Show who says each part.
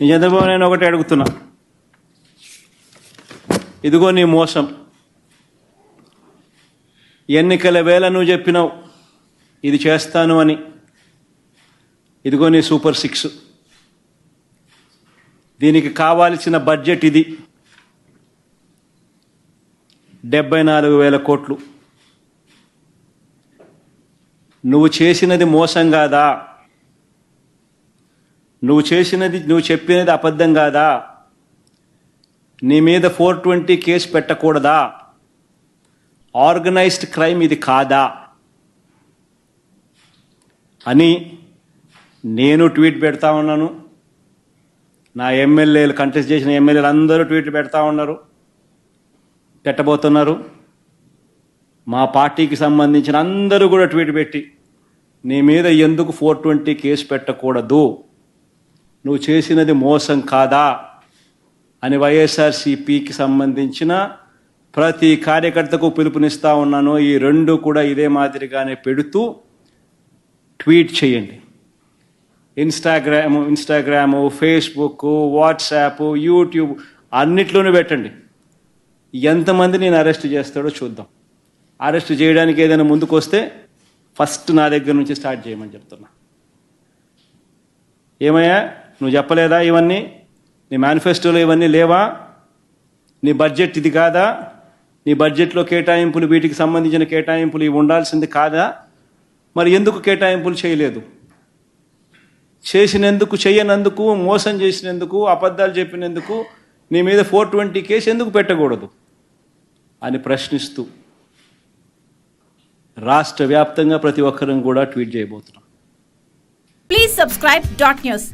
Speaker 1: నేను చంద్రబాబు నేను ఒకటి అడుగుతున్నా, ఇదిగో నీ మోసం. ఎన్నికల వేళ నువ్వు చెప్పినావు ఇది చేస్తాను అని. ఇదిగో నీ సూపర్ 6. దీనికి కావాల్సిన బడ్జెట్ ఇది 74,000 కోట్లు. నువ్వు చేసినది మోసం కాదా? నువ్వు చెప్పినది అబద్ధం కాదా? నీ మీద 420 కేసు పెట్టకూడదా? ఆర్గనైజ్డ్ క్రైమ్ ఇది కాదా అని నేను ట్వీట్ పెడతా ఉన్నాను. నా ఎమ్మెల్యేలు, కంటెస్ట్ చేసిన ఎమ్మెల్యేలు అందరూ ట్వీట్లు పెడతా ఉన్నారు, పెట్టబోతున్నారు. మా పార్టీకి సంబంధించిన అందరూ కూడా ట్వీట్ పెట్టి నీ మీద ఎందుకు 420 కేసు పెట్టకూడదు, నువ్వు చేసినది మోసం కాదా అని వైఎస్ఆర్సీపీకి సంబంధించిన ప్రతి కార్యకర్తకు పిలుపునిస్తా ఉన్నాను. ఈ రెండు కూడా ఇదే మాదిరిగానే పెడుతూ ట్వీట్ చేయండి. ఇన్స్టాగ్రాము, ఫేస్బుక్, వాట్సాప్, యూట్యూబ్ అన్నిట్లోనూ పెట్టండి. ఎంతమంది నేను అరెస్ట్ చేస్తాడో చూద్దాం. అరెస్ట్ చేయడానికి ఏదైనా ముందుకు వస్తే ఫస్ట్ నా దగ్గర నుంచి స్టార్ట్ చేయమని చెప్తున్నా. ఏమయ్యా నువ్వు చెప్పలేదా ఇవన్నీ? నీ మేనిఫెస్టోలో ఇవన్నీ లేవా? నీ బడ్జెట్ ఇది కాదా? నీ బడ్జెట్లో కేటాయింపులు, వీటికి సంబంధించిన కేటాయింపులు ఇవి ఉండాల్సింది కాదా? మరి ఎందుకు కేటాయింపులు చేయలేదు? చేయనందుకు, మోసం చేసినందుకు, అబద్ధాలు చెప్పినందుకు నీ మీద 420 కేసు ఎందుకు పెట్టకూడదు అని ప్రశ్నిస్తూ రాష్ట్ర వ్యాప్తంగా ప్రతి ఒక్కరం కూడా ట్వీట్ చేయబోతున్నాం.
Speaker 2: Please subscribe .news.